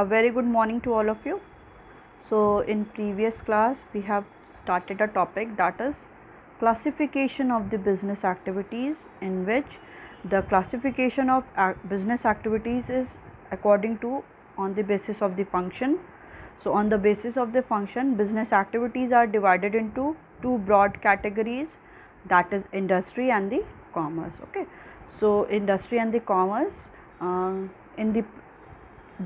A very good morning to all of you. So in previous class we have started a topic, that is classification of the business activities, in which the classification of business activities is according to on the basis of the function. So on the basis of the function, business activities are divided into two broad categories, that is industry and the commerce. Okay, so industry and the commerce, in the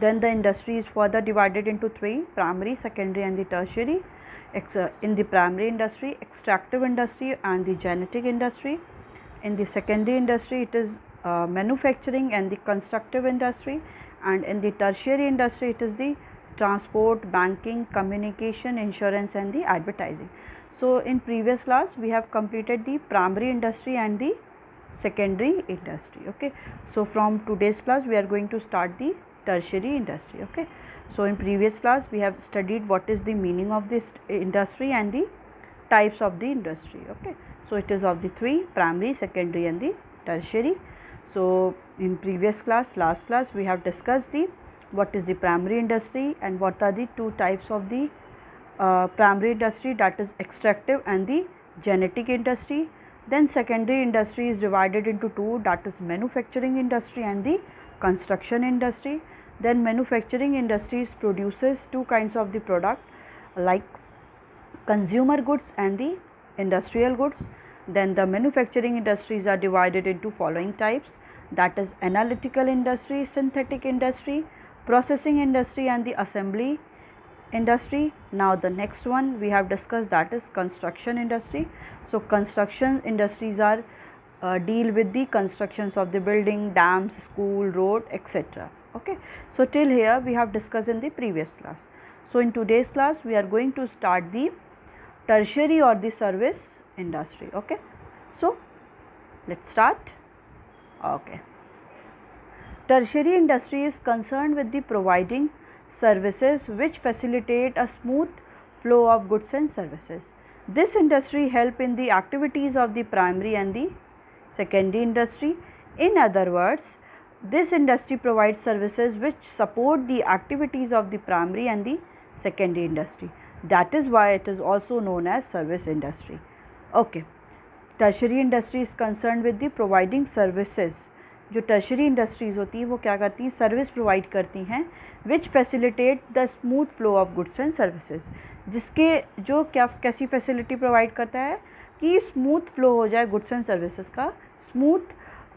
then the industry is further divided into three: primary, secondary and the tertiary. In the primary industry, extractive industry and the genetic industry. In the secondary industry, it is manufacturing and the constructive industry, and in the tertiary industry, it is the transport, banking, communication, insurance and the advertising. So in previous class we have completed the primary industry and the secondary industry. Okay, so from today's class we are going to start the tertiary industry. Okay, so in previous class we have studied what is the meaning of this industry and the types of the industry. Okay, so it is of the three: primary, secondary and the tertiary. So in previous class, last class, we have discussed the what is the primary industry and what are the two types of the primary industry, that is extractive and the genetic industry. Then secondary industry is divided into two, that is manufacturing industry and the construction industry. Then manufacturing industries produces two kinds of the product, like consumer goods and the industrial goods. Then the manufacturing industries are divided into following types, that is analytical industry, synthetic industry, processing industry and the assembly industry. Now the next one we have discussed, that is construction industry. So construction industries are deal with the constructions of the building, dams, school, road, etc. Okay, so till here we have discussed in the previous class. So in today's class we are going to start the tertiary or the service industry. Okay, so let's start. Okay, tertiary industry is concerned with the providing services which facilitate a smooth flow of goods and services. This industry help in the activities of the primary and the secondary industry. In other words, this industry provides services which support the activities of the primary and the secondary industry. That is why it is also known as service industry. Okay, tertiary industry is concerned with the providing services. जो tertiary industries होती हैं वो क्या करती हैं, service provide करती हैं which facilitate the smooth flow of goods and services, जिसके जो क्या कैसी फैसिलिटी प्रोवाइड करता है कि स्मूथ फ्लो हो जाए गुड्स एंड सर्विसेज का, smooth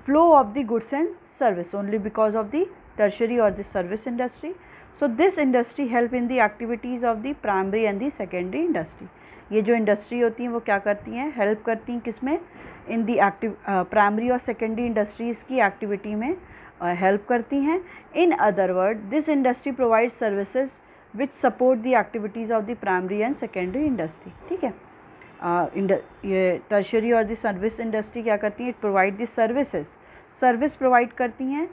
flow of the goods and service only because of the tertiary और the service industry. So this industry help in the activities of the primary and the secondary industry. ये जो industry होती हैं वो क्या करती हैं, हेल्प करती हैं किसमें, इन दी एक्टिव प्राइमरी और सेकेंडरी इंडस्ट्रीज़ की एक्टिविटी में हेल्प करती हैं. In other word, this industry provide services which support the activities of the primary and secondary industry. ठीक है, ये टर्शरी और द सर्विस इंडस्ट्री क्या करती हैं, it provide the services, service provide करती हैं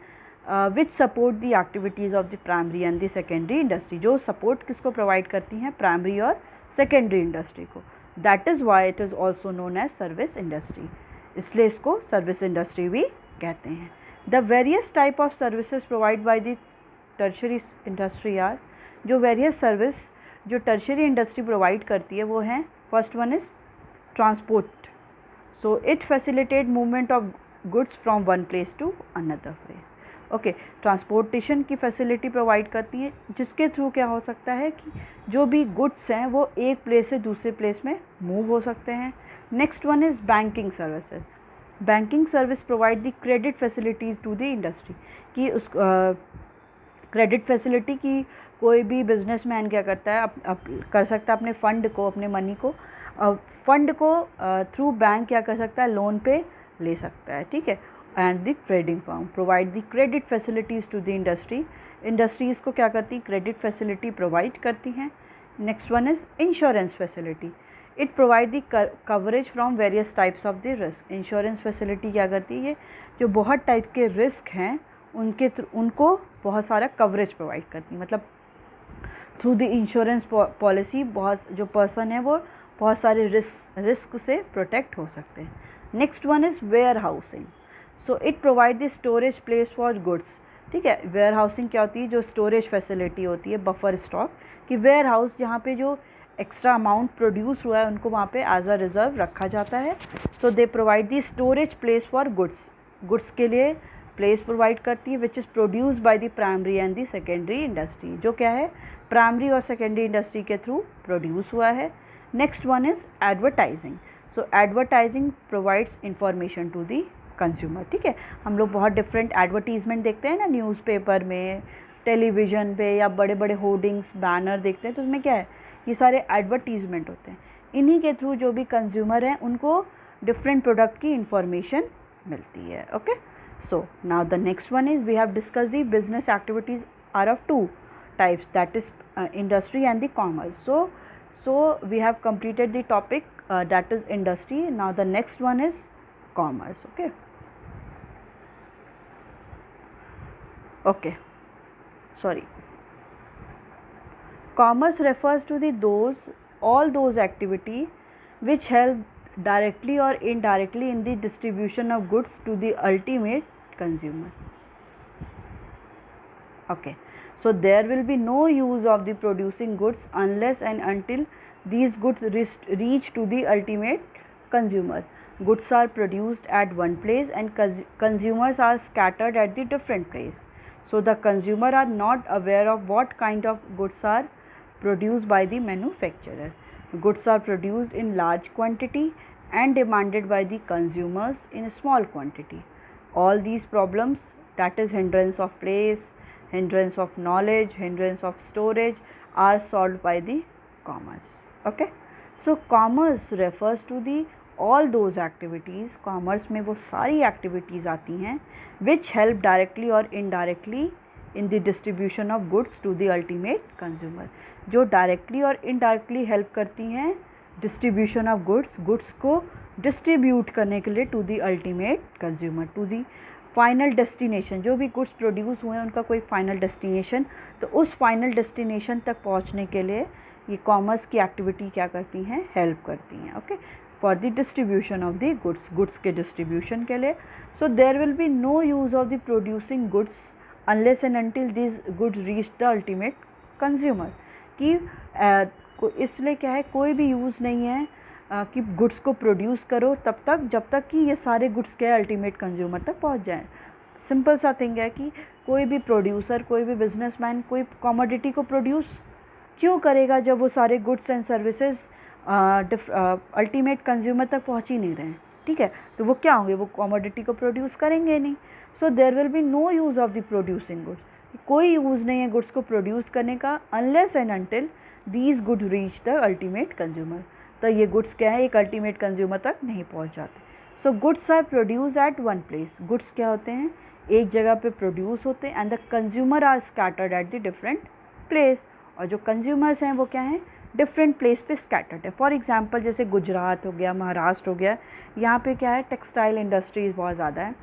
which support the activities of the primary and the secondary industry. जो सपोर्ट किसको प्रोवाइड करती हैं, प्राइमरी और सेकेंडरी इंडस्ट्री को. That is why it is also known as service industry, इसलिए इसको सर्विस इंडस्ट्री भी कहते हैं. The various type of services provide by the tertiary industry are, जो वेरियस सर्विस जो टर्शरी इंडस्ट्री प्रोवाइड करती है वो हैं, first one is transport. So it facilitate movement of goods from one place to another place. Okay, transportation की facility provide करती है जिसके थ्रू क्या हो सकता है कि जो भी गुड्स हैं वो एक प्लेस से दूसरे प्लेस में मूव हो सकते हैं. Next one is banking services. Banking service provide the credit facilities to the industry, कि उस क्रेडिट फैसिलिटी की कोई भी बिजनेसमैन क्या करता है, कर सकता है अपने फ़ंड को, अपने मनी को, फंड को थ्रू बैंक क्या कर सकता है, लोन पे ले सकता है. ठीक है, and the trading firm provide the credit facilities to the industry. Industries को क्या करती, क्रेडिट फैसिलिटी प्रोवाइड करती हैं. Next one is insurance facility. It provide the coverage from various types of the risk. Insurance facility क्या करती है, जो बहुत टाइप के रिस्क हैं उनको बहुत सारा कवरेज प्रोवाइड करती है. मतलब थ्रू द इंश्योरेंस पॉलिसी बहुत जो पर्सन है वो बहुत सारे रिस्क से प्रोटेक्ट हो सकते हैं. Next one is warehousing. So it provides the storage place for goods. ठीक है। वेयर हाउसिंग क्या होती है, जो स्टोरेज फैसिलिटी होती है, बफर स्टॉक, कि वेयर हाउस जहाँ पे जो एक्स्ट्रा अमाउंट प्रोड्यूस हुआ है उनको वहाँ पे एज अ रिजर्व रखा जाता है। So they provide the storage place for goods, goods के लिए प्लेस प्रोवाइड करती है which is produce by the primary and the secondary industry, जो क्या है प्राइमरी और सेकेंडरी इंडस्ट्री के थ्रू प्रोड्यूस हुआ है। Next one is advertising. So advertising provides information to the consumer. ठीक है, हम लोग बहुत डिफरेंट एडवर्टीजमेंट देखते हैं ना, न्यूज़पेपर में, टेलीविज़न पे, या बड़े बड़े होर्डिंग्स, बैनर देखते हैं, तो उसमें क्या है, ये सारे एडवर्टीजमेंट होते हैं। इन्हीं के थ्रू जो भी कंज्यूमर हैं उनको डिफरेंट प्रोडक्ट की इंफॉर्मेशन मिलती है। Okay, so now the next one is we have discuss the business activities are of two types, that is industry and the commerce. So we have completed the topic that is industry. Now the next one is commerce. Okay, sorry, commerce refers to the all those activity which help directly or indirectly in the distribution of goods to the ultimate consumer. Okay, so there will be no use of the producing goods unless and until these goods reach to the ultimate consumer. Goods are produced at one place and consumers are scattered at the different place. So the consumer are not aware of what kind of goods are produced by the manufacturer. Goods are produced in large quantity and demanded by the consumers in small quantity. All these problems, that is hindrance of place, hindrance of knowledge, hindrance of storage, are solved by the commerce. Okay, so commerce refers to the all those activities, commerce में वो सारी activities आती हैं which help directly or indirectly in the distribution of goods to the ultimate consumer, जो directly और indirectly help करती हैं distribution of goods, goods को distribute करने के लिए to the ultimate consumer, to the final destination. जो भी गुड्स प्रोड्यूस हुए हैं उनका कोई फाइनल डेस्टिनेशन, तो उस फाइनल डेस्टिनेशन तक पहुंचने के लिए ये कॉमर्स की एक्टिविटी क्या करती हैं, हेल्प करती हैं। Okay, for the distribution of the goods, goods के डिस्ट्रीब्यूशन के लिए। So there will be no use of the producing goods unless and until this goods reach the ultimate consumer, कि इसलिए क्या है, कोई भी यूज़ नहीं है कि गुड्स को प्रोड्यूस करो तब तक जब तक कि ये सारे गुड्स के अल्टीमेट कंज्यूमर तक पहुंच जाएं। सिंपल सा थिंग है कि कोई भी प्रोड्यूसर, कोई भी बिजनेसमैन कोई कमोडिटी को प्रोड्यूस क्यों करेगा जब वो सारे goods and services ultimate consumer तक पहुंच ही नहीं रहे हैं। ठीक है, तो वो क्या होंगे, वो कमोडिटी को प्रोड्यूस करेंगे नहीं। So there will be no use of the producing goods, कोई यूज़ नहीं है गुड्स को प्रोड्यूस करने का unless and until these good reach the ultimate consumer, तो ये गुड्स क्या है, एक अल्टीमेट कंज्यूमर तक नहीं पहुंच जाते। So goods are produce at one place, goods क्या होते हैं, एक जगह पे प्रोड्यूस होते हैं, and the consumer are scattered at the different place, और जो कंज्यूमर्स हैं वो क्या हैं, डिफरेंट प्लेस पे स्कैटर्ड है। फॉर एग्जांपल जैसे गुजरात हो गया, महाराष्ट्र हो गया, यहाँ पे क्या है, टेक्सटाइल इंडस्ट्रीज़ बहुत ज़्यादा है,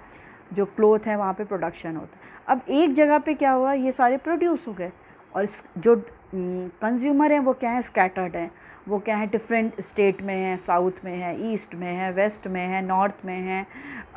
जो क्लोथ है वहाँ पे प्रोडक्शन होता है। अब एक जगह पे क्या हुआ, ये सारे प्रोड्यूस हो गए, और जो कंज्यूमर हैं वो क्या है, स्कैटर्ड हैं, वो क्या है, डिफरेंट स्टेट में है, साउथ में है, ईस्ट में है, वेस्ट में है, नॉर्थ में है,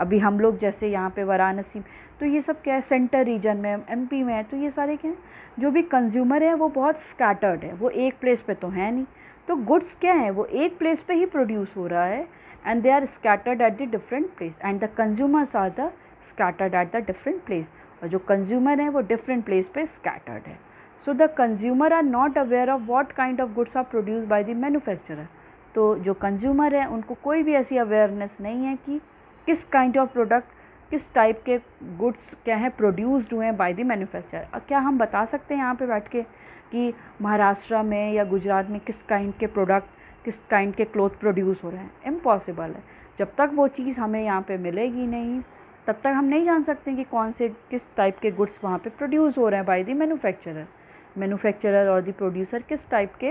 अभी हम लोग जैसे यहाँ पे वाराणसी, तो ये सब क्या है, सेंटर रीजन में, एमपी में है, तो ये सारे क्या हैं, जो भी कंज्यूमर है वो बहुत स्कैटर्ड है, वो एक प्लेस पे तो है नहीं, तो गुड्स क्या है, वो एक प्लेस पे ही प्रोड्यूस हो रहा है, and they are scattered at the different place, and the consumers are the scattered at the different place, और जो कंज्यूमर है वो डिफरेंट प्लेस पे स्कैटर्ड है। So the consumer are not aware of what kind of goods are produced by the manufacturer. तो जो consumer है उनको कोई भी ऐसी अवेयरनेस नहीं है कि किस काइंड ऑफ प्रोडक्ट, किस टाइप के गुड्स क्या है प्रोड्यूस्ड हुए हैं बाय द मैन्युफैक्चरर। क्या हम बता सकते हैं यहाँ पे बैठ के कि महाराष्ट्र में या गुजरात में किस काइंड के प्रोडक्ट, किस काइंड के क्लोथ प्रोड्यूस हो रहे हैं? इम्पॉसिबल है। जब तक वो चीज़ हमें यहाँ पे मिलेगी नहीं तब तक हम नहीं जान सकते कि कौन से किस टाइप के गुड्स वहाँ पे प्रोड्यूस हो रहे हैं बाय द मैन्युफैक्चरर और द प्रोड्यूसर किस टाइप के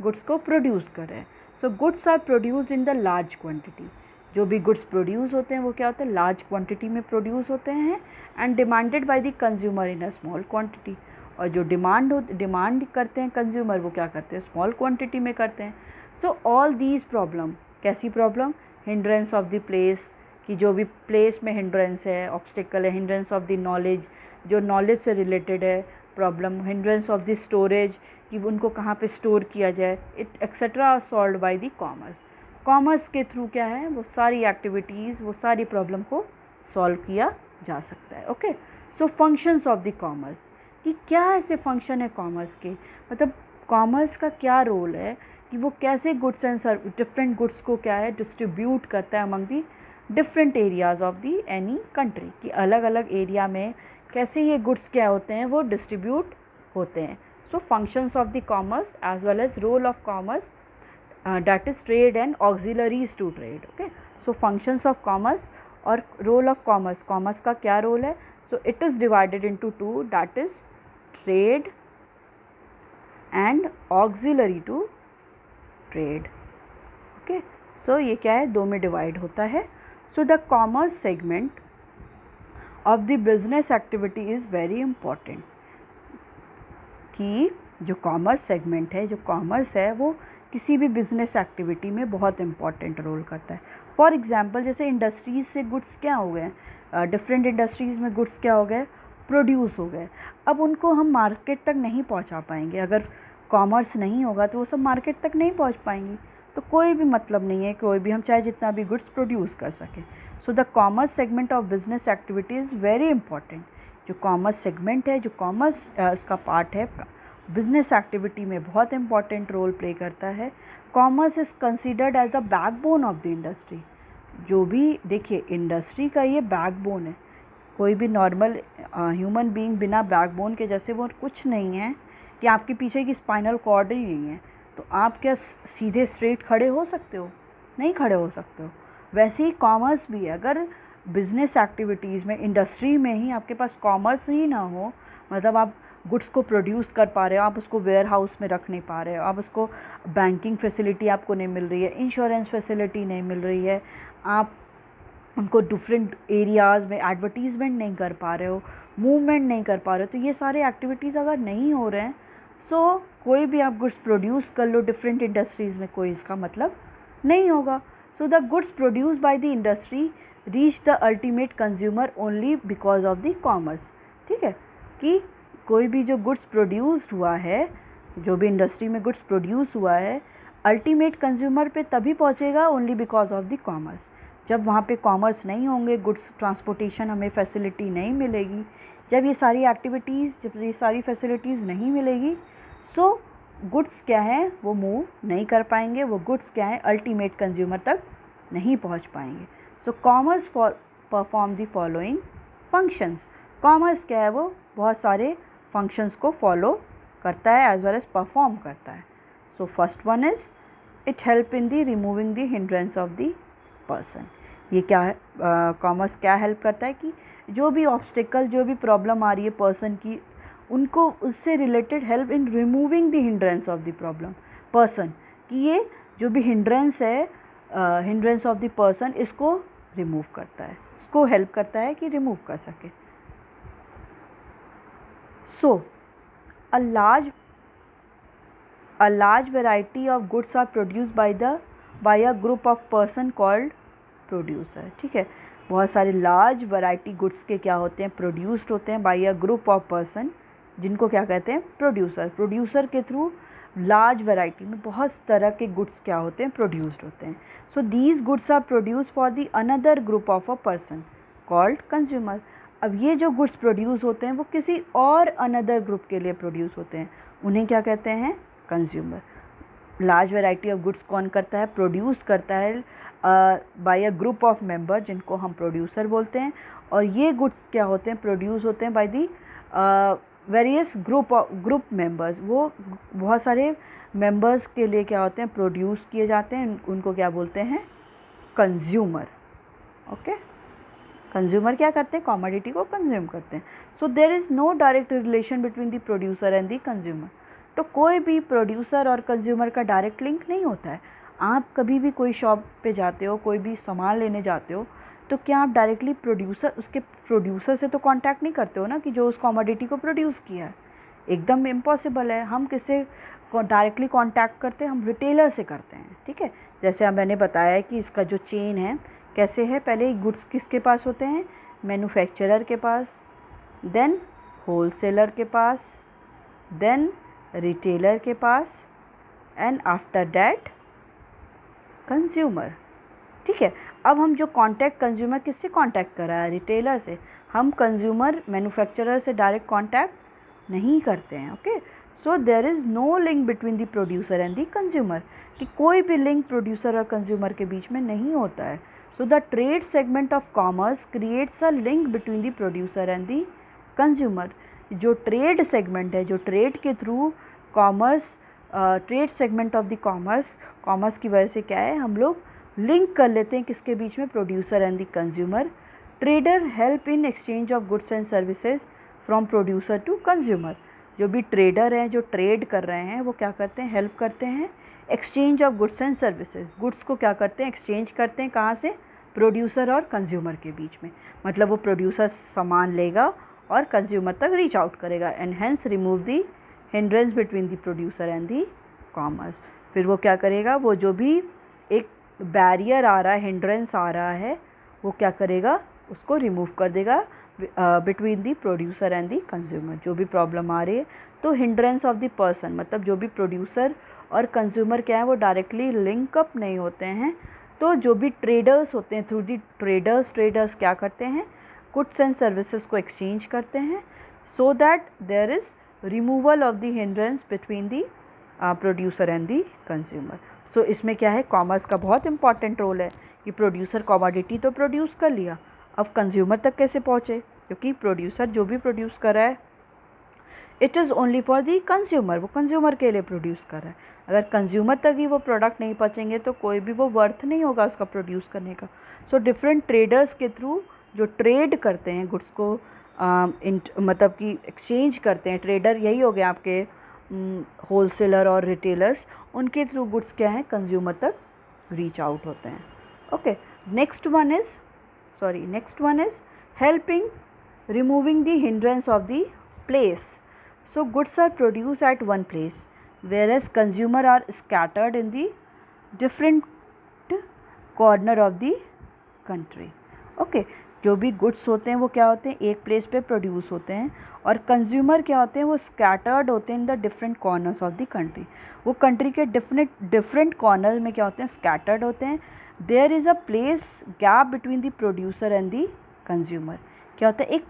गुड्स को प्रोड्यूस कर रहे हैं। So goods are produced in the large quantity. जो भी गुड्स प्रोड्यूस होते हैं वो क्या होते हैं, लार्ज क्वांटिटी में प्रोड्यूस होते हैं and demanded by the consumer in a small quantity. और जो डिमांड करते हैं कंज्यूमर वो क्या करते हैं, स्मॉल क्वांटिटी में करते हैं। सो ऑल दीज प्रॉब्लम, कैसी problem, hindrance of the place, कि जो भी प्लेस में हिंड्रेंस है, ऑब्स्टिकल है, हिंड्रेंस ऑफ द नॉलेज, जो नॉलेज से रिलेटेड है problem, hindrance of the storage कि उनको कहाँ पे स्टोर किया जाए, it etcetera are solve by the commerce. Commerce के थ्रू क्या है, वो सारी एक्टिविटीज़, वो सारी प्रॉब्लम को सॉल्व किया जा सकता है। Okay, so functions of the commerce, कि क्या ऐसे फंक्शन है कॉमर्स के, मतलब कॉमर्स का क्या रोल है कि वो कैसे गुड्स एंड डिफरेंट गुड्स को क्या है डिस्ट्रीब्यूट करता है among the different areas of the any country, कि अलग अलग एरिया में कैसे ये गुड्स क्या होते हैं वो डिस्ट्रीब्यूट होते हैं। So functions of the commerce as well as role of commerce, that is trade and auxiliaries to trade. Okay, so functions of commerce और role of commerce, commerce का क्या role है, so it is divided into two, that is trade and auxiliary to trade. Okay, so ये क्या है, दो में divide होता है। so the commerce segment of the business activity is very important, कि जो कॉमर्स सेगमेंट है, जो कॉमर्स है वो किसी भी बिजनेस एक्टिविटी में बहुत इंपॉर्टेंट रोल करता है। फॉर एग्जांपल जैसे इंडस्ट्रीज़ से गुड्स क्या हो गए, डिफरेंट इंडस्ट्रीज़ में गुड्स क्या हो गए, प्रोड्यूस हो गए। अब उनको हम मार्केट तक नहीं पहुंचा पाएंगे, अगर कॉमर्स नहीं होगा तो वो सब मार्केट तक नहीं पहुंच पाएंगी, तो कोई भी मतलब नहीं है, कोई भी हम चाहे जितना भी गुड्स प्रोड्यूस कर सकें। So the commerce segment of business activity is very important. जो कॉमर्स सेगमेंट है, जो कॉमर्स इसका पार्ट है बिजनेस एक्टिविटी में बहुत इंपॉर्टेंट रोल प्ले करता है। Commerce is considered as the backbone of the industry. जो भी देखिए इंडस्ट्री का ये बैकबोन है, कोई भी नॉर्मल ह्यूमन बीइंग बिना बैकबोन के जैसे वो कुछ नहीं है, कि आपके पीछे की स्पाइनल कॉर्ड ही नहीं है तो आप क्या सीधे स्ट्रेट खड़े हो सकते हो, नहीं खड़े हो सकते हो। वैसे ही कॉमर्स भी है, अगर बिजनेस एक्टिविटीज़ में, इंडस्ट्री में ही आपके पास कॉमर्स ही ना हो, मतलब आप गुड्स को प्रोड्यूस कर पा रहे हो, आप उसको वेयर हाउस में रख नहीं पा रहे हो, आप उसको बैंकिंग फैसिलिटी आपको नहीं मिल रही है, इंश्योरेंस फैसिलिटी नहीं मिल रही है, आप उनको डिफरेंट एरियाज़ में एडवर्टीज़मेंट नहीं कर पा रहे हो, मूवमेंट नहीं कर पा रहे हो, तो ये सारे एक्टिविटीज़ अगर नहीं हो रहे हैं, सो कोई भी आप गुड्स प्रोड्यूस कर लो डिफरेंट इंडस्ट्रीज़ में, कोई इसका मतलब नहीं होगा। सो the goods produce by the industry reach the ultimate consumer only because of the commerce. ठीक है, कि कोई भी जो गुड्स प्रोड्यूस हुआ है, जो भी इंडस्ट्री में गुड्स प्रोड्यूस हुआ है, अल्टीमेट कंज्यूमर पे तभी पहुंचेगा only because of the commerce. जब वहाँ पे कॉमर्स नहीं होंगे, गुड्स ट्रांसपोर्टेशन हमें फैसिलिटी नहीं मिलेगी, जब ये सारी एक्टिविटीज़, जब ये सारी फैसिलिटीज़ नहीं मिलेगी, सो गुड्स क्या हैं वो मूव नहीं कर पाएंगे, वो गुड्स क्या हैं अल्टीमेट कंज्यूमर तक नहीं पहुँच पाएंगे। सो commerce perform the following functions. Commerce क्या है, वो बहुत सारे फंक्शंस को फॉलो करता है एज वेल एज परफॉर्म करता है। So first one is it help in the removing the hindrance of the person. ये क्या है, कॉमर्स क्या हेल्प करता है कि जो भी ऑब्स्टिकल, जो भी प्रॉब्लम आ रही है पर्सन की, उनको उससे related help in removing the hindrance of the problem person, कि ये जो भी हिंड्रेंस है, हिंड्रेंस ऑफ द पर्सन, इसको रिमूव करता है, इसको हेल्प करता है कि रिमूव कर सके। So, a large variety of goods are produced by a group of person called producer। ठीक है, बहुत सारे लार्ज वैरायटी गुड्स के क्या होते हैं, प्रोड्यूस्ड होते हैं by a group of person, जिनको क्या कहते हैं, प्रोड्यूसर। प्रोड्यूसर के थ्रू लार्ज वैरायटी में बहुत तरह के गुड्स क्या होते हैं, प्रोड्यूस्ड होते हैं। So these goods are produced for the another group of a person called consumer. अब ये जो गुड्स प्रोड्यूस होते हैं वो किसी और अनदर ग्रुप के लिए प्रोड्यूस होते हैं, उन्हें क्या कहते हैं, consumer. Large variety of goods कौन करता है, प्रोड्यूस करता है by a group of member, जिनको हम प्रोड्यूसर बोलते हैं। और ये गुड्स क्या होते हैं, प्रोड्यूस होते हैं by the various group members. वो बहुत सारे मेंबर्स के लिए क्या होते हैं, प्रोड्यूस किए जाते हैं, उनको क्या बोलते हैं, कंज्यूमर। ओके, कंज्यूमर क्या करते हैं, कॉमोडिटी को कंज्यूम करते हैं। So there is no direct relation between the producer and the consumer. तो कोई भी प्रोड्यूसर और कंज्यूमर का डायरेक्ट लिंक नहीं होता है। आप कभी भी कोई शॉप पे जाते हो, कोई भी सामान लेने जाते हो, तो क्या आप डायरेक्टली उसके प्रोड्यूसर से तो कांटेक्ट नहीं करते हो ना, कि जो उस कॉमोडिटी को प्रोड्यूस किया है, एकदम इम्पॉसिबल है। हम किससे डायरेक्टली कांटेक्ट करते हैं, हम रिटेलर से करते हैं। ठीक है, जैसे मैंने बताया कि इसका जो चेन है कैसे है, पहले गुड्स किसके पास होते हैं, मैन्युफैक्चरर के पास, देन होलसेलर के पास, देन रिटेलर के पास, एंड आफ्टर दैट कंज्यूमर। ठीक है, अब हम जो कांटेक्ट कंज्यूमर किससे कांटेक्ट कर रहा है? रिटेलर से। हम कंज्यूमर मैन्युफैक्चरर से डायरेक्ट कांटेक्ट नहीं करते हैं। Okay, so there is no link between the producer and the consumer, कि कोई भी लिंक प्रोड्यूसर और कंज्यूमर के बीच में नहीं होता है। So the trade segment of commerce creates a link between the producer and the consumer. जो ट्रेड सेगमेंट है, जो ट्रेड के through commerce, trade segment of the commerce की वजह से क्या है, हम लोग लिंक कर लेते हैं किसके बीच में? Producer and the consumer. Trader help in exchange of goods and services from producer to consumer. जो भी ट्रेडर हैं, जो ट्रेड कर रहे हैं, वो क्या करते हैं? हेल्प करते हैं exchange of goods and services. Goods को क्या करते हैं? एक्सचेंज करते हैं, कहाँ से? प्रोड्यूसर और कंज्यूमर के बीच में। मतलब वो प्रोड्यूसर सामान लेगा और कंज्यूमर तक रीच आउट करेगा, and hence remove the hindrance between the producer and the commerce. फिर वो क्या करेगा? वो जो भी एक बैरियर आ रहा है, हिंड्रेंस आ रहा है, वो क्या करेगा? उसको रिमूव कर देगा between the producer and the consumer. जो भी प्रॉब्लम आ रही है, तो हिंड्रेंस ऑफ द पर्सन, मतलब जो भी प्रोड्यूसर और कंज्यूमर क्या है, वो डायरेक्टली लिंकअप नहीं होते हैं। तो जो भी ट्रेडर्स होते हैं, थ्रू दी ट्रेडर्स क्या करते हैं? गुड्स एंड सर्विसेज को एक्सचेंज करते हैं, so that there is removal of the hindrance between the producer and the consumer. सो इसमें क्या है? कॉमर्स का बहुत इंपॉर्टेंट रोल है कि प्रोड्यूसर कमोडिटी तो प्रोड्यूस कर लिया, अब कंज्यूमर तक कैसे पहुँचे? क्योंकि प्रोड्यूसर जो भी प्रोड्यूस कर रहा है, it is only for the consumer, वो कंज्यूमर के लिए प्रोड्यूस कर रहा है। अगर कंज्यूमर तक ही वो प्रोडक्ट नहीं पहुँचेंगे तो कोई भी वो वर्थ नहीं होगा उसका प्रोड्यूस करने का। सो डिफरेंट ट्रेडर्स के थ्रू जो ट्रेड करते हैं गुड्स को, मतलब कि एक्सचेंज करते हैं, ट्रेडर यही हो गए आपके होलसेलर और रिटेलर्स, उनके थ्रू गुड्स क्या है? कंज्यूमर तक रीच आउट होते हैं। Okay, next one is helping removing the hindrance of the place. So goods are produced at one place, whereas consumer are scattered in the different corner of the country. Okay, जो भी goods होते हैं वो क्या होते हैं? एक place पे प्रोड्यूस होते हैं, और कंज्यूमर क्या होते हैं? वो स्कैटर्ड होते हैं in the different corners of the country. वो कंट्री के डिफरेंट कॉर्नर में क्या होते हैं? स्कैटर्ड होते हैं। There is a place gap between the producer and the consumer. क्या होता है? एक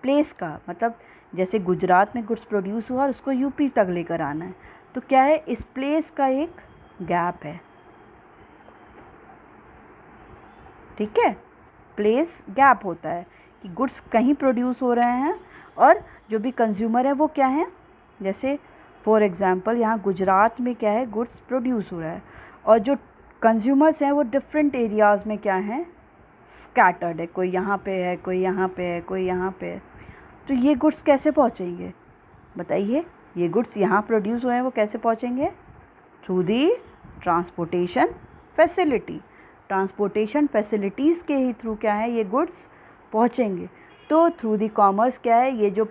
प्लेस का मतलब, जैसे गुजरात में गुड्स प्रोड्यूस हुआ और उसको यूपी तक लेकर आना है, तो क्या है? इस प्लेस का एक गैप है। ठीक है, प्लेस गैप होता है कि गुड्स कहीं प्रोड्यूस हो रहे हैं और जो भी कंज्यूमर है वो क्या है? जैसे फॉर एग्जांपल यहाँ गुजरात में क्या है? गुड्स प्रोड्यूस हो रहा है, और जो कंज्यूमर्स हैं वो डिफरेंट एरियाज़ में क्या है? स्कैटर्ड है। कोई यहाँ पे है, कोई यहाँ पे है, कोई यहाँ पे है। तो ये गुड्स कैसे पहुँचेंगे? बताइए, ये गुड्स यहाँ प्रोड्यूस हुए हैं, वो कैसे पहुँचेंगे? Through the transportation facility. Transportation facilities के ही थ्रू क्या है? ये गुड्स पहुँचेंगे। तो थ्रू दी कॉमर्स क्या है? ये जो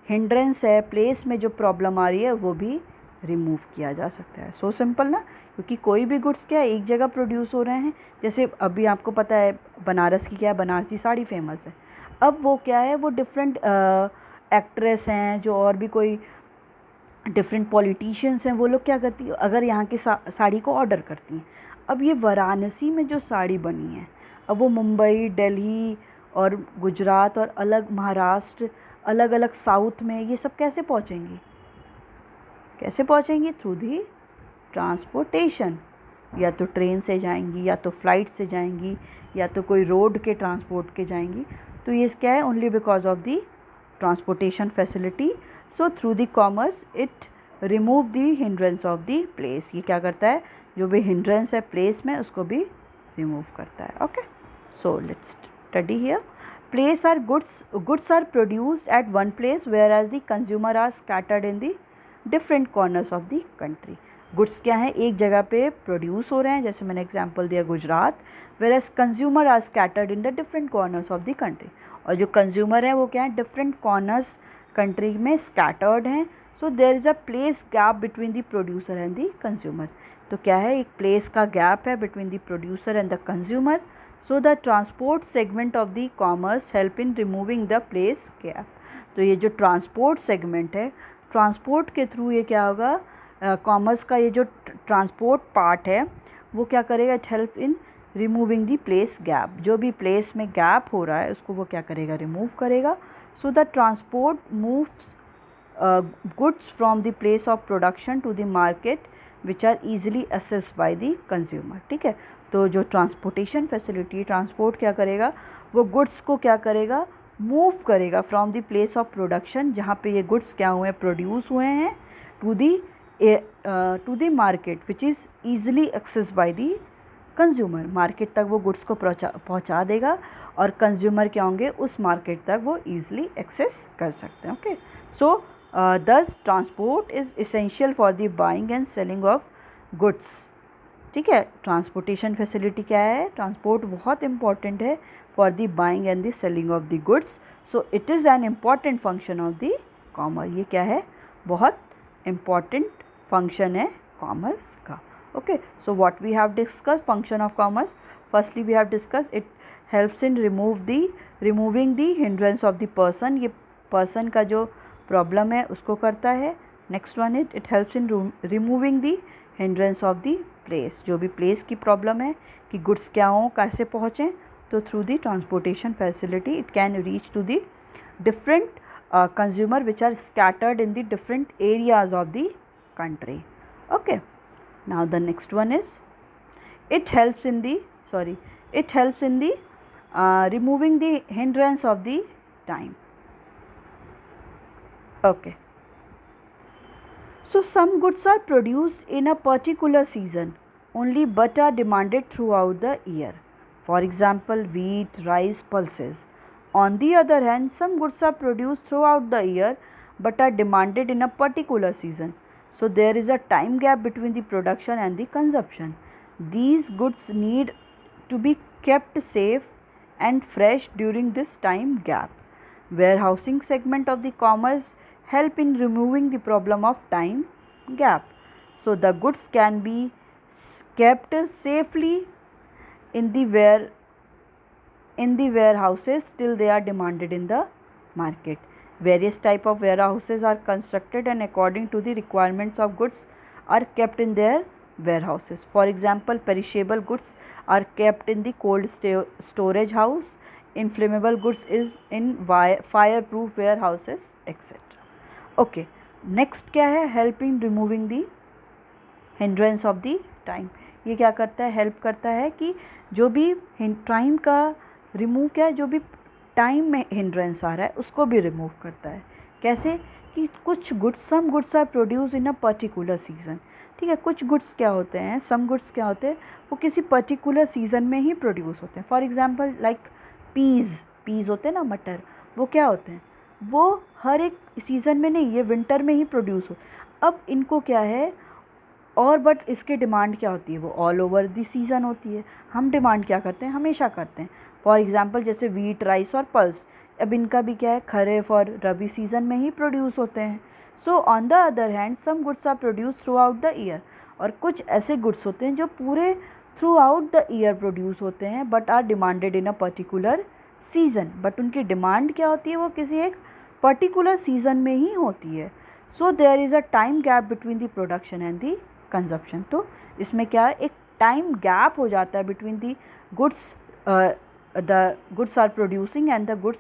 हिंड्रेंस है, प्लेस में जो प्रॉब्लम आ रही है, वो भी रिमूव किया जा सकता है। सो सिंपल ना, क्योंकि कोई भी गुड्स क्या है? एक जगह प्रोड्यूस हो रहे हैं। जैसे अभी आपको पता है बनारस की क्या है? बनारसी साड़ी फेमस है। अब वो क्या है? वो डिफरेंट एक्ट्रेस हैं, जो और भी कोई डिफरेंट पॉलिटिशियंस हैं, वो लोग क्या करती है? अगर यहाँ की साड़ी को ऑर्डर करती हैं। अब ये वाराणसी में जो साड़ी बनी है, अब वो मुंबई, दिल्ली और गुजरात और अलग महाराष्ट्र, अलग अलग साउथ में, ये सब कैसे पहुँचेंगी? कैसे पहुँचेंगी? Through the transportation. या तो ट्रेन से जाएंगी, या तो फ्लाइट से जाएंगी, या तो कोई रोड के ट्रांसपोर्ट के जाएंगी। तो ये क्या है? Only because of the transportation facility. So through the commerce it remove the hindrance of the place. ये क्या करता है? जो भी हिंड्रेंस है प्लेस में, उसको भी रिमूव करता है। Okay, so let's study here. Place are goods are produced at one place, whereas the consumer are scattered in the different corners of the country. Goods क्या है? एक जगह पे प्रोड्यूस हो रहे हैं, जैसे मैंने एग्जांपल दिया Gujarat, whereas consumer are scattered in the different corners of the country। और जो कंज्यूमर है वो क्या है? डिफरेंट कॉर्नर्स कंट्री में स्कैटर्ड हैं। So there is a place gap between the producer and the consumer. तो क्या है? एक प्लेस का गैप है between the producer and the consumer. So the transport segment of the commerce help in removing the place gap. तो ये जो transport segment है, ट्रांसपोर्ट के थ्रू ये क्या होगा, कॉमर्स का ये जो ट्रांसपोर्ट पार्ट है वो क्या करेगा, it help in removing the place gap, जो भी प्लेस में गैप हो रहा है उसको वो क्या करेगा, रिमूव करेगा. सो the transport moves goods from the place of production to the market which are easily accessed by the consumer. ठीक है, तो जो ट्रांसपोर्टेशन फैसिलिटी, ट्रांसपोर्ट क्या करेगा, वो गुड्स को क्या करेगा, मूव करेगा from the place of production, जहाँ पे ये गुड्स क्या हुए हैं, प्रोड्यूस हुए हैं, to the market which is easily access by the consumer. Market तक वो गुड्स को पहुँचा देगा और कंज्यूमर क्या होंगे, उस मार्केट तक वो ईजिली एक्सेस कर सकते हैं. Okay, so thus transport is essential for the buying and selling of goods. ठीक है, ट्रांसपोर्टेशन फैसिलिटी क्या है, ट्रांसपोर्ट बहुत इंपॉर्टेंट है for the buying and the selling of the goods. So it is an important function of the commerce. ये क्या है, बहुत इम्पॉर्टेंट फंक्शन है कॉमर्स का. Okay, so what we have discuss function of commerce. Firstly we have discuss it helps in removing the hindrance of the person. ये person का जो problem है उसको करता है. Next one it helps in removing the hindrance of the place, जो भी place की प्रॉब्लम है कि गुड्स क्या हों, कैसे पहुँचें, तो through the transportation facility it can reach to the different consumer which are scattered in the different areas of the country. Okay, now the next one is it helps in the removing the hindrance of the time. Okay, so some goods are produced in a particular season only but are demanded throughout the year. For example, wheat, rice, pulses. On the other hand, some goods are produced throughout the year but are demanded in a particular season. So there is a time gap between the production and the consumption. These goods need to be kept safe and fresh during this time gap. Warehousing segment of the commerce help in removing the problem of time gap. So the goods can be kept safely in the warehouses till they are demanded in the market. Various type of warehouses are constructed and according to the requirements of goods are kept in their warehouses. For example, perishable goods are kept in the cold storage house. Inflammable goods is in fireproof warehouses, etc. Okay, next क्या है, help in removing the hindrance of the time. ये क्या करता है, help करता है कि जो भी टाइम का रिमूव क्या है, जो भी टाइम में हिंड्रेंस आ रहा है उसको भी रिमूव करता है. कैसे कि कुछ goods, some goods are produce in a particular season. ठीक है, कुछ गुड्स क्या होते हैं, सम गुड्स क्या होते हैं, वो किसी पर्टिकुलर सीज़न में ही प्रोड्यूस होते हैं. फॉर एग्जांपल लाइक पीज़ होते हैं ना, मटर, वो क्या होते हैं, वो हर एक सीज़न में नहीं, ये विंटर में ही प्रोड्यूस हो. अब इनको क्या है, और बट इसके डिमांड क्या होती है, वो ऑल ओवर दी सीज़न होती है. हम डिमांड क्या करते हैं, हमेशा करते हैं. फॉर एग्जांपल जैसे वीट, राइस और पल्स, अब इनका भी क्या है, खरीफ और रबी सीज़न में ही प्रोड्यूस होते हैं. So on the other hand some goods are produce throughout the year. और कुछ ऐसे गुड्स होते हैं जो पूरे throughout the year produce होते हैं but are demanded in a particular season. But उनकी डिमांड क्या होती है, वो किसी एक पर्टिकुलर सीज़न में ही होती है. So there is a time gap between the production and the consumption. तो इसमें क्या है, एक टाइम गैप हो जाता है between the goods are producing and the goods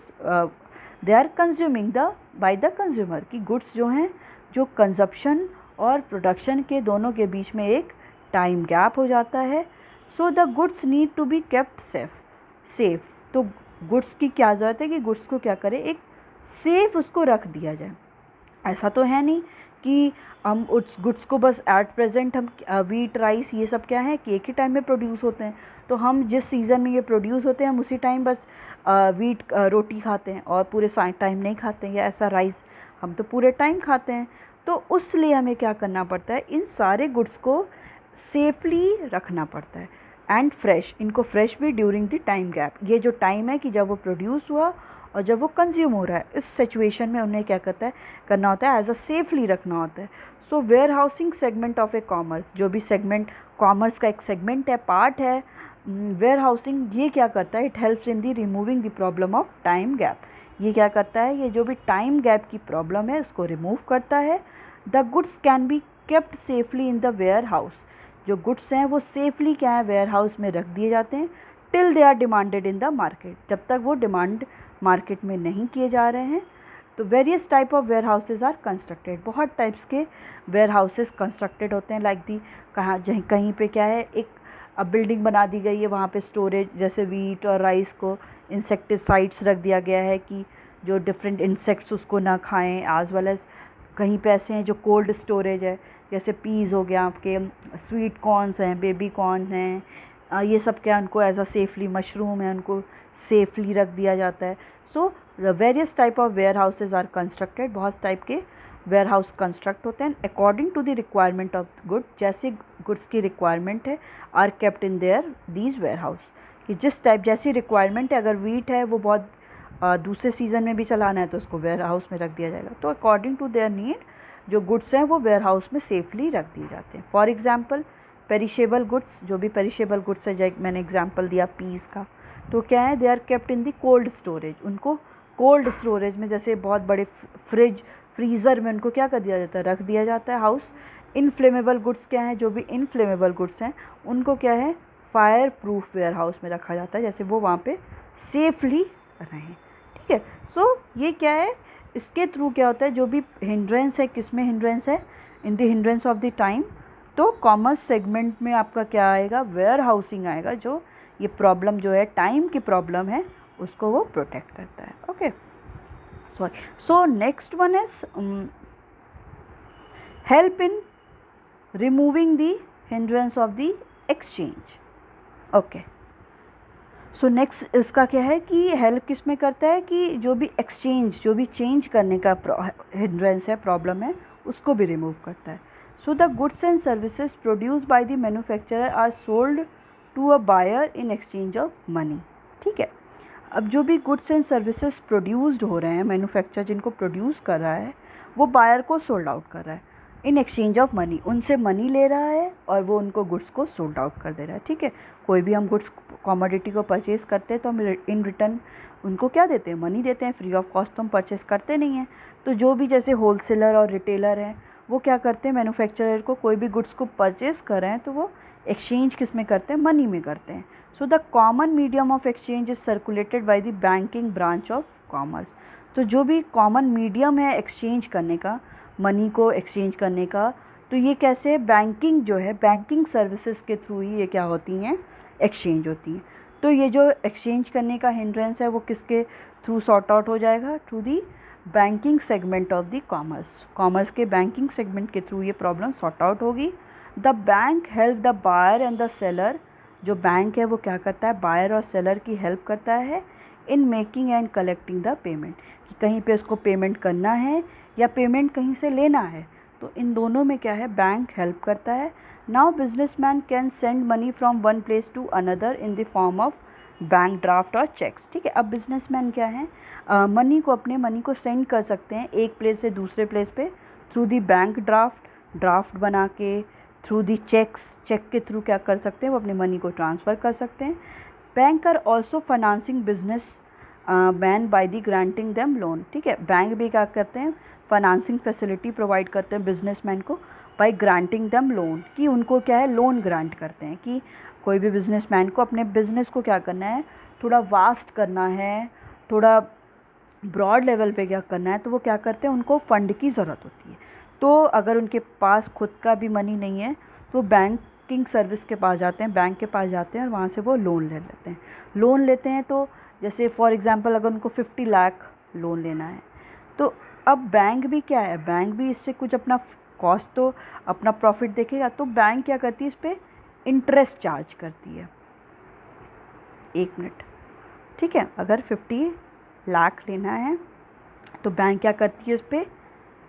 they are consuming by the consumer. की गुड्स जो हैं, जो कंजप्शन और प्रोडक्शन के दोनों के बीच में एक टाइम गैप हो जाता है. So the goods need to be kept safe. तो गुड्स की क्या ज़रूरत है कि गुड्स को क्या करें, एक सेफ उसको रख दिया जाए. ऐसा तो है नहीं कि हम उस गुड्स को बस एट प्रेजेंट हम वीट, राइस, ये सब क्या है कि एक ही टाइम में प्रोड्यूस होते हैं, तो हम जिस सीज़न में ये प्रोड्यूस होते हैं हम उसी टाइम बस वीट रोटी खाते हैं और पूरे टाइम नहीं खाते हैं, या ऐसा राइस हम तो पूरे टाइम खाते हैं. तो उसलिए हमें क्या करना पड़ता है, इन सारे गुड्स को सेफली रखना पड़ता है एंड फ्रेश. इनको फ्रेश भी ड्यूरिंग द टाइम गैप. ये जो टाइम है कि जब वो प्रोड्यूस हुआ और जब वो कंज्यूम हो रहा है, इस सिचुएशन में उन्हें क्या करना होता है, एज अ सेफली रखना होता है. So warehousing segment of a commerce, जो भी सेगमेंट कॉमर्स का एक सेगमेंट है, पार्ट है वेयर हाउसिंग, ये क्या करता है, it helps in the removing the problem of time gap. ये क्या करता है, ये जो भी टाइम गैप की प्रॉब्लम है उसको रिमूव करता है। The goods can be kept safely in the warehouse, जो गुड्स हैं वो सेफली क्या है वेयर हाउस में रख दिए जाते हैं, till they are demanded in the market, जब तक वो डिमांड मार्केट में नहीं किए जा रहे हैं। तो various type of warehouses are constructed, बहुत टाइप्स के वेयर हाउसेज कंस्ट्रक्टेड होते हैं। लाइक दी कहीं पे क्या है, एक अब बिल्डिंग बना दी गई है, वहाँ पे स्टोरेज जैसे वीट और राइस को इंसेक्टिसाइड्स रख दिया गया है कि जो डिफरेंट इंसेक्ट्स उसको ना खाएं, एज वेल एज कहीं पे ऐसे हैं जो कोल्ड स्टोरेज है, जैसे पीज़ हो गया, आपके स्वीट कॉर्नस हैं, बेबी कॉर्न हैं, ये सब क्या उनको एज अ सेफली, मशरूम है उनको सेफली रख दिया जाता है। So the various type of warehouses are constructed, बहुत टाइप के वेयर हाउस कंस्ट्रक्ट होते हैं according to the requirement of good, जैसे गुड्स की रिक्वायरमेंट है are kept in there these warehouse, कि जिस टाइप जैसी रिक्वायरमेंट है, अगर वीट है वो बहुत दूसरे सीज़न में भी चलाना है तो उसको वेयर हाउस में रख दिया जाएगा। तो अकॉर्डिंग टू देयर नीड जो गुड्स हैं वो वेयर हाउस में सेफली रख दिए जाते हैं। फॉर एग्जांपल पेरिशेबल गुड्स, जो भी पेरिशेबल गुड्स है, जैसे मैंने एग्जांपल दिया पीस का, तो क्या है they are kept in the cold storage, उनको कोल्ड स्टोरेज में जैसे बहुत बड़े फ्रिज फ्रीज़र में उनको क्या कर दिया जाता है, रख दिया जाता है हाउस। इनफ्लेमेबल गुड्स क्या हैं, जो भी इनफ्लेमेबल गुड्स हैं उनको क्या है फायर प्रूफ वेयर हाउस में रखा जाता है, जैसे वो वहाँ पे सेफली रहें। ठीक है, सो ये क्या है, इसके थ्रू क्या होता है, जो भी हिंड्रेंस है, किस में हिंड्रेंस है, in the hindrance of the time, तो कॉमर्स सेगमेंट में आपका क्या आएगा, वेयर हाउसिंग आएगा, जो ये प्रॉब्लम जो है टाइम की प्रॉब्लम है उसको वो प्रोटेक्ट करता है। Okay, sorry, so next one is help in removing the hindrance of the exchange. Okay, so next इसका क्या है कि हेल्प किस में करता है कि जो भी एक्सचेंज, जो भी चेंज करने का हिंड्रेंस है, प्रॉब्लम है, उसको भी रिमूव करता है। So the goods and services produced by the manufacturer are sold to a buyer in exchange of money. ठीक है, अब जो भी गुड्स एंड सर्विसेज प्रोड्यूस्ड हो रहे हैं, मैन्युफैक्चर जिनको प्रोड्यूस कर रहा है वो बायर को सोल्ड आउट कर रहा है इन एक्सचेंज ऑफ मनी, उनसे मनी ले रहा है और वो उनको गुड्स को सोल्ड आउट कर दे रहा है। ठीक है, कोई भी हम गुड्स कमोडिटी को परचेज़ करते हैं तो हम इन रिटर्न उनको क्या देते हैं, मनी देते हैं, फ्री ऑफ कॉस्ट तो हम परचेज़ करते नहीं हैं। तो जो भी जैसे होलसेलर और रिटेलर हैं वो क्या करते हैं, मैन्युफैक्चरर को कोई भी गुड्स को परचेज़ कर रहे हैं तो वो एक्सचेंज किस में करते हैं, मनी में करते हैं। So the common medium of exchange is circulated by the banking branch of commerce. तो जो भी कॉमन मीडियम है एक्सचेंज करने का, मनी को एक्सचेंज करने का, तो ये कैसे, बैंकिंग जो है, बैंकिंग सर्विसेज के थ्रू ही ये क्या होती हैं, एक्सचेंज होती हैं। तो ये जो एक्सचेंज करने का हिंड्रेंस है वो किसके थ्रू सॉर्ट आउट हो जाएगा, through the banking segment of the commerce, commerce के बैंकिंग सेगमेंट के थ्रू ये प्रॉब्लम सॉर्ट आउट होगी। The bank help the buyer and the seller, जो बैंक है वो क्या करता है, बायर और सेलर की हेल्प करता है in making and collecting the payment, कि कहीं पे उसको पेमेंट करना है या पेमेंट कहीं से लेना है, तो इन दोनों में क्या है, बैंक हेल्प करता है। Now businessman can send money from one place to another in the form of bank draft और चेक्स। ठीक है, अब बिजनेसमैन क्या है, मनी को, अपने मनी को सेंड कर सकते हैं एक प्लेस से दूसरे प्लेस पे थ्रू दी बैंक ड्राफ्ट बना के, थ्रू दी चेक्स, चेक के थ्रू क्या कर सकते हैं, वो अपने मनी को ट्रांसफ़र कर सकते हैं। Bank are also financing businessman by the granting them loan. ठीक है, बैंक भी क्या करते हैं, फाइनेंसिंग फैसिलिटी प्रोवाइड करते हैं बिजनेसमैन को बाय ग्रांटिंग देम लोन, कि उनको क्या है, लोन ग्रांट करते हैं, कि कोई भी बिजनेसमैन को अपने बिजनेस को क्या करना है, थोड़ा वास्ट करना है, थोड़ा ब्रॉड लेवल पे क्या करना है, तो वो क्या करते हैं, उनको फ़ंड की ज़रूरत होती है। तो अगर उनके पास खुद का भी मनी नहीं है तो बैंकिंग सर्विस के पास जाते हैं, बैंक के पास जाते हैं और वहाँ से वो लोन ले लेते हैं। लोन लेते हैं तो जैसे फॉर एग्जांपल अगर उनको 50 लाख लोन लेना है, तो अब बैंक भी क्या है, बैंक भी इससे कुछ अपना कॉस्ट तो अपना प्रॉफिट देखेगा, तो बैंक क्या करती है, इस पर इंटरेस्ट चार्ज करती है। एक मिनट, ठीक है, अगर 50 लाख लेना है तो बैंक क्या करती है, इस पर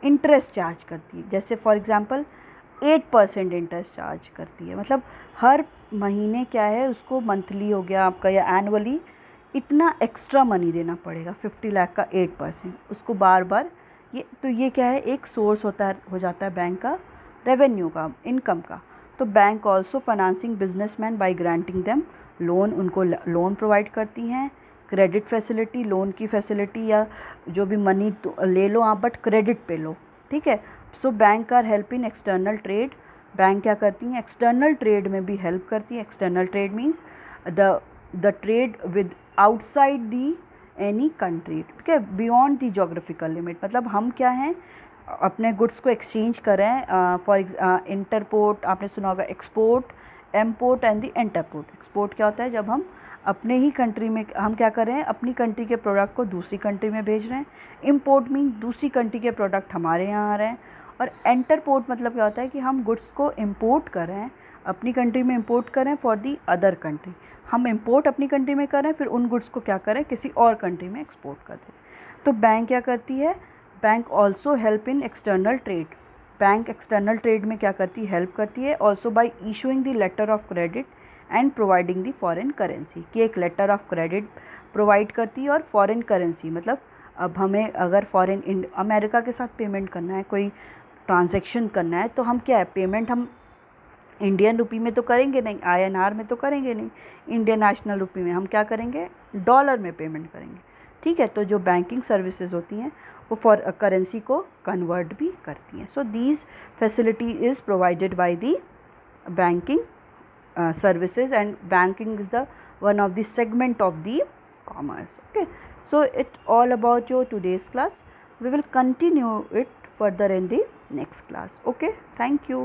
इंटरेस्ट चार्ज करती है। जैसे फॉर एग्जांपल 8% इंटरेस्ट चार्ज करती है, मतलब हर महीने क्या है, उसको मंथली हो गया आपका या एनुअली इतना एक्स्ट्रा मनी देना पड़ेगा। 50 लाख का 8% उसको बार बार, ये क्या है, एक सोर्स हो जाता है बैंक का रेवेन्यू का, इनकम का। तो bank also financing businessman by granting them loan, उनको लोन प्रोवाइड करती हैं क्रेडिट फैसिलिटी, लोन की फैसिलिटी या जो भी मनी ले लो आप, बट क्रेडिट पे लो, ठीक है। सो bank are help in external trade, bank क्या करती हैं, एक्सटर्नल ट्रेड में भी हेल्प करती है। External trade means the trade with outside the any country, ठीक है, बियॉन्ड दी जोग्राफिकल लिमिट। मतलब हम क्या हैं, अपने गुड्स को एक्सचेंज करें। फॉर इंटरपोर्ट आपने सुना होगा, export, import and the entrepot. Export क्या होता है, जब हम अपने ही कंट्री में हम क्या कर रहे हैं, अपनी कंट्री के प्रोडक्ट को दूसरी कंट्री में भेज रहे हैं। इम्पोर्ट मीन दूसरी कंट्री के प्रोडक्ट हमारे यहाँ आ रहे हैं। और एंटरपोर्ट मतलब क्या होता है कि हम गुड्स को इम्पोर्ट कर रहे हैं, अपनी कंट्री में इम्पोर्ट कर रहे हैं फॉर दी अदर कंट्री। हम इम्पोर्ट अपनी कंट्री में कर रहे हैं, फिर उन गुड्स को क्या करें, किसी और कंट्री में एक्सपोर्ट कर दें। तो बैंक क्या करती है, bank also help in external trade. Bank external trade में क्या करती है, हेल्प करती है also by issuing the letter of credit and providing the foreign currency, कि एक लेटर ऑफ क्रेडिट प्रोवाइड करती है। और फॉरेन करेंसी मतलब अब हमें अगर फॉरेन अमेरिका के साथ पेमेंट करना है, कोई ट्रांजैक्शन करना है, तो हम क्या है, पेमेंट हम इंडियन रुपी में तो करेंगे नहीं, INR में तो करेंगे नहीं, इंडियन नेशनल रुपी में हम क्या करेंगे, डॉलर में पेमेंट करेंगे, ठीक है। तो जो बैंकिंग सर्विसेज होती हैं वो फॉर करेंसी को कन्वर्ट भी करती हैं। So these facility is provided by the banking services, and banking is the one of the segment of the commerce. Okay, so it's all about your today's class. We will continue it further in the next class. Okay, thank you.